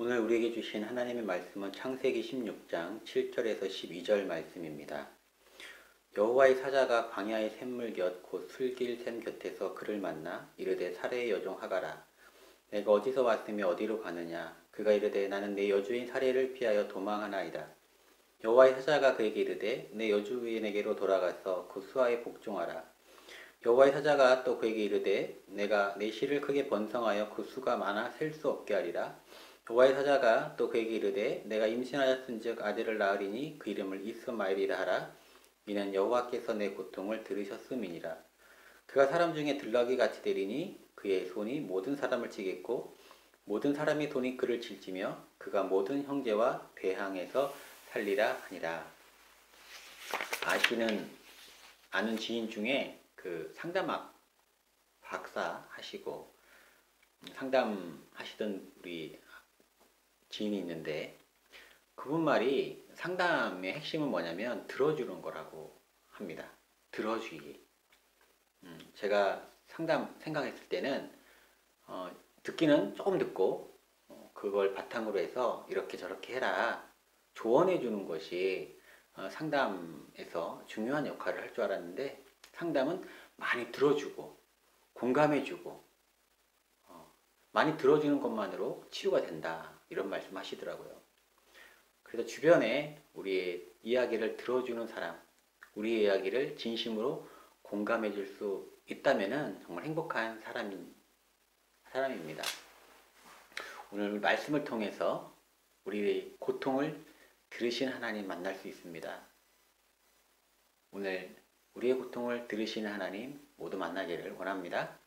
오늘 우리에게 주신 하나님의 말씀은 창세기 16장 7절에서 12절 말씀입니다. 여호와의 사자가 광야의 샘물 곁 곧 술길 샘 곁에서 그를 만나 이르되 사레의 여종 하가라 내가 어디서 왔으며 어디로 가느냐. 그가 이르되 나는 내 여주인 사레를 피하여 도망하나이다. 여호와의 사자가 그에게 이르되 내 여주인에게로 돌아가서 그 수하에 복종하라. 여호와의 사자가 또 그에게 이르되 내가 내 실을 크게 번성하여 그 수가 많아 셀 수 없게 하리라. 여호와의 사자가 또 그에게 이르되 내가 임신하였은즉 아들을 낳으리니 그 이름을 이스마엘이라 하라. 이는 여호와께서 내 고통을 들으셨음이니라. 그가 사람 중에 들나귀 같이 되리니 그의 손이 모든 사람을 치겠고 모든 사람의 손이 그를 칠지며 그가 모든 형제와 배항에서 살리라 하니라. 아는 지인 중에 그 상담학 박사 하시고 상담하시던 우리 지인이 있는데 그분 말이 상담의 핵심은 뭐냐면 들어주는 거라고 합니다. 들어주기. 제가 상담 생각했을 때는 듣기는 조금 듣고 그걸 바탕으로 해서 이렇게 저렇게 해라 조언해 주는 것이 상담에서 중요한 역할을 할 줄 알았는데 상담은 많이 들어주고 공감해 주고 많이 들어주는 것만으로 치유가 된다 이런 말씀 하시더라고요. 그래서 주변에 우리의 이야기를 들어주는 사람, 우리의 이야기를 진심으로 공감해 줄 수 있다면 정말 행복한 사람입니다. 오늘 말씀을 통해서 우리의 고통을 들으신 하나님 만날 수 있습니다. 오늘 우리의 고통을 들으시는 하나님 모두 만나기를 원합니다.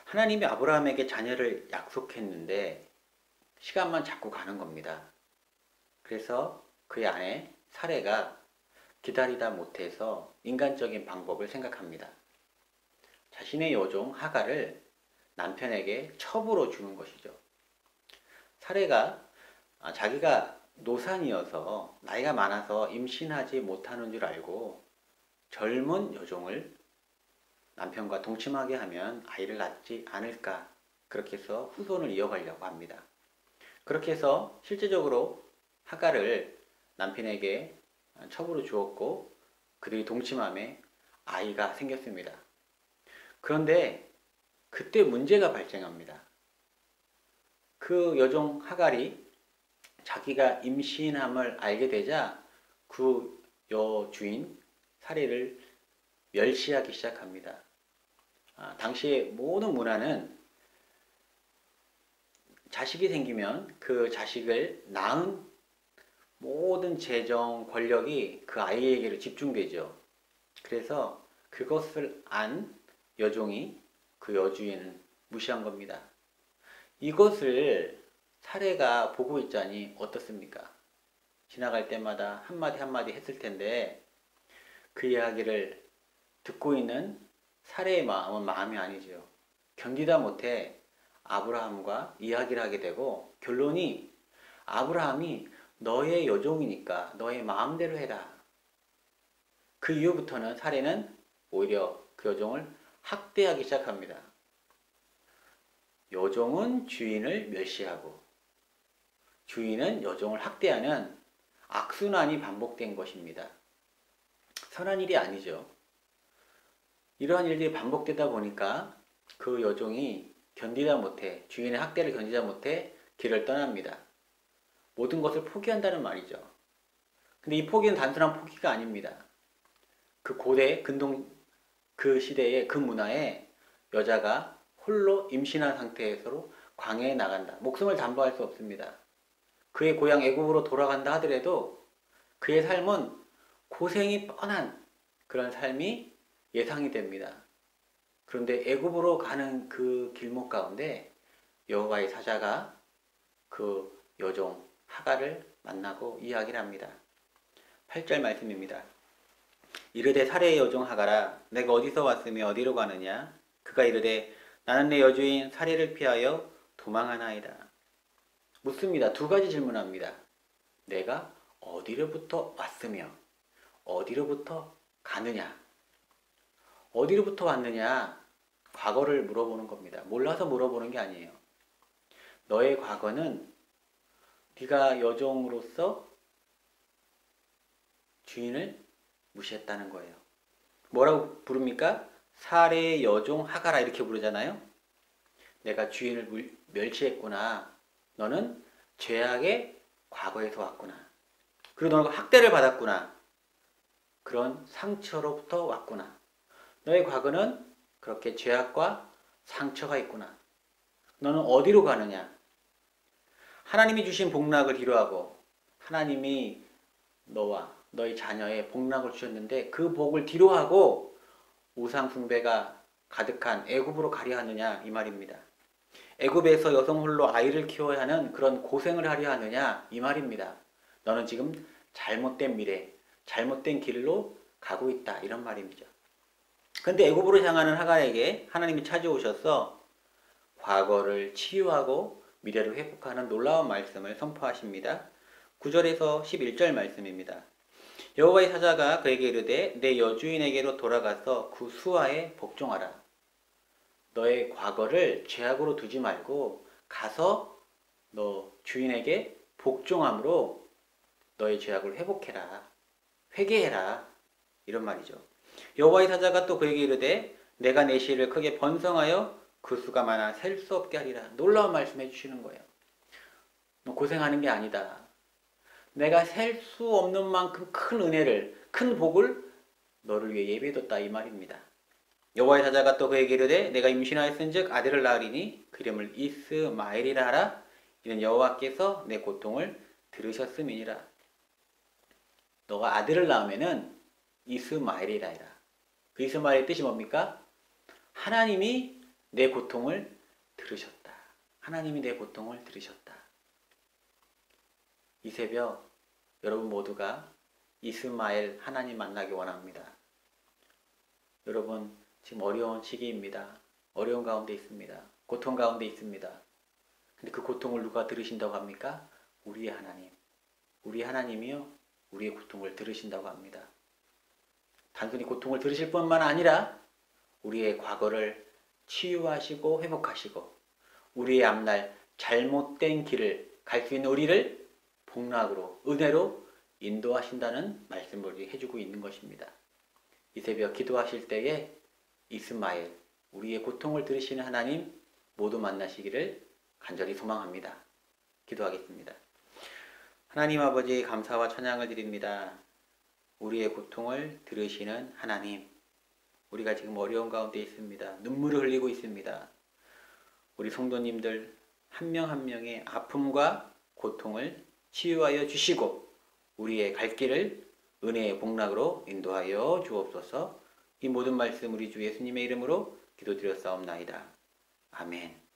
하나님이 아브라함에게 자녀를 약속했는데 시간만 자꾸 가는 겁니다. 그래서 그의 아내 사레가 기다리다 못해서 인간적인 방법을 생각합니다. 자신의 여종 하가를 남편에게 첩으로 주는 것이죠. 사레가 자기가 노산이어서 나이가 많아서 임신하지 못하는 줄 알고 젊은 여종을 남편과 동침하게 하면 아이를 낳지 않을까 그렇게 해서 후손을 이어가려고 합니다. 그렇게 해서 실제적으로 하가를 남편에게 첩으로 주었고 그들이 동침함에 아이가 생겼습니다. 그런데 그때 문제가 발생합니다. 그 여종 하갈이 자기가 임신함을 알게 되자 그 여주인 사레를 멸시하기 시작합니다. 당시의 모든 문화는 자식이 생기면 그 자식을 낳은 모든 재정, 권력이 그 아이에게로 집중되죠. 그래서 그것을 안 여종이 그 여주인을 무시한 겁니다. 이것을 사례가 보고 있자니 어떻습니까? 지나갈 때마다 한마디 한마디 했을 텐데 그 이야기를 듣고 있는 사례의 마음은 마음이 아니죠. 견디다 못해 아브라함과 이야기를 하게 되고 결론이 아브라함이 너의 여종이니까 너의 마음대로 해라. 그 이후부터는 사례는 오히려 그 여종을 학대하기 시작합니다. 여종은 주인을 멸시하고 주인은 여종을 학대하는 악순환이 반복된 것입니다. 선한 일이 아니죠. 이러한 일들이 반복되다 보니까 그 여종이 견디다 못해 주인의 학대를 견디다 못해 길을 떠납니다. 모든 것을 포기한다는 말이죠. 근데 이 포기는 단순한 포기가 아닙니다. 그 고대 그 시대의 그 문화에 여자가 홀로 임신한 상태에서 광야에 나간다. 목숨을 담보할 수 없습니다. 그의 고향 애굽으로 돌아간다 하더라도 그의 삶은 고생이 뻔한 그런 삶이 예상이 됩니다. 그런데 애굽으로 가는 그 길목 가운데 여호와의 사자가 그 여종 하갈을 만나고 이야기를 합니다. 8절 말씀입니다. 이르되 사레의 여종 하갈아 내가 어디서 왔으며 어디로 가느냐. 그가 이르되 나는 내 여주인 사레를 피하여 도망하나이다. 묻습니다. 두 가지 질문합니다. 내가 어디로부터 왔으며 어디로부터 가느냐. 어디로부터 왔느냐. 과거를 물어보는 겁니다. 몰라서 물어보는 게 아니에요. 너의 과거는 비가 여종으로서 주인을 무시했다는 거예요. 뭐라고 부릅니까? 사례의 여종 하가라 이렇게 부르잖아요. 내가 주인을 멸시했구나. 너는 죄악의 과거에서 왔구나. 그리고 너는 학대를 받았구나. 그런 상처로부터 왔구나. 너의 과거는 그렇게 죄악과 상처가 있구나. 너는 어디로 가느냐? 하나님이 주신 복락을 뒤로하고 하나님이 너와 너의 자녀의 복락을 주셨는데 그 복을 뒤로하고 우상 숭배가 가득한 애굽으로 가려 하느냐 이 말입니다. 애굽에서 여성 홀로 아이를 키워야 하는 그런 고생을 하려 하느냐 이 말입니다. 너는 지금 잘못된 미래, 잘못된 길로 가고 있다 이런 말입니다. 근데 애굽으로 향하는 하갈에게 하나님이 찾아오셔서 과거를 치유하고 미래를 회복하는 놀라운 말씀을 선포하십니다. 9절에서 11절 말씀입니다. 여호와의 사자가 그에게 이르되 내 여주인에게로 돌아가서 그 수하에 복종하라. 너의 과거를 죄악으로 두지 말고 가서 너 주인에게 복종함으로 너의 죄악을 회복해라. 회개해라. 이런 말이죠. 여호와의 사자가 또 그에게 이르되 내가 내 씨를 크게 번성하여 그 수가 많아 셀 수 없게 하리라. 놀라운 말씀 해주시는 거예요. 너 고생하는 게 아니다. 내가 셀 수 없는 만큼 큰 은혜를, 큰 복을 너를 위해 예비해뒀다 이 말입니다. 여호와의 사자가 또 그에게 이르되 내가 임신하였은즉 아들을 낳으리니 그 이름을 이스마엘이라 하라. 이는 여호와께서 내 고통을 들으셨음이니라. 너가 아들을 낳으면은 이스마엘이라 해라. 그 이스마엘의 뜻이 뭡니까? 하나님이 내 고통을 들으셨다. 하나님이 내 고통을 들으셨다. 이 새벽 여러분 모두가 이스마엘 하나님 만나기 원합니다. 여러분 지금 어려운 시기입니다. 어려운 가운데 있습니다. 고통 가운데 있습니다. 근데 그 고통을 누가 들으신다고 합니까? 우리의 하나님. 우리 하나님이요. 우리의 고통을 들으신다고 합니다. 단순히 고통을 들으실 뿐만 아니라 우리의 과거를 치유하시고 회복하시고 우리의 앞날 잘못된 길을 갈 수 있는 우리를 복락으로 은혜로 인도하신다는 말씀을 해주고 있는 것입니다. 이 새벽 기도하실 때에 이스마엘 우리의 고통을 들으시는 하나님 모두 만나시기를 간절히 소망합니다. 기도하겠습니다. 하나님 아버지 감사와 찬양을 드립니다. 우리의 고통을 들으시는 하나님, 우리가 지금 어려운 가운데 있습니다. 눈물을 흘리고 있습니다. 우리 성도님들 한 명 한 명의 아픔과 고통을 치유하여 주시고 우리의 갈 길을 은혜의 복락으로 인도하여 주옵소서. 이 모든 말씀 우리 주 예수님의 이름으로 기도드렸사옵나이다. 아멘.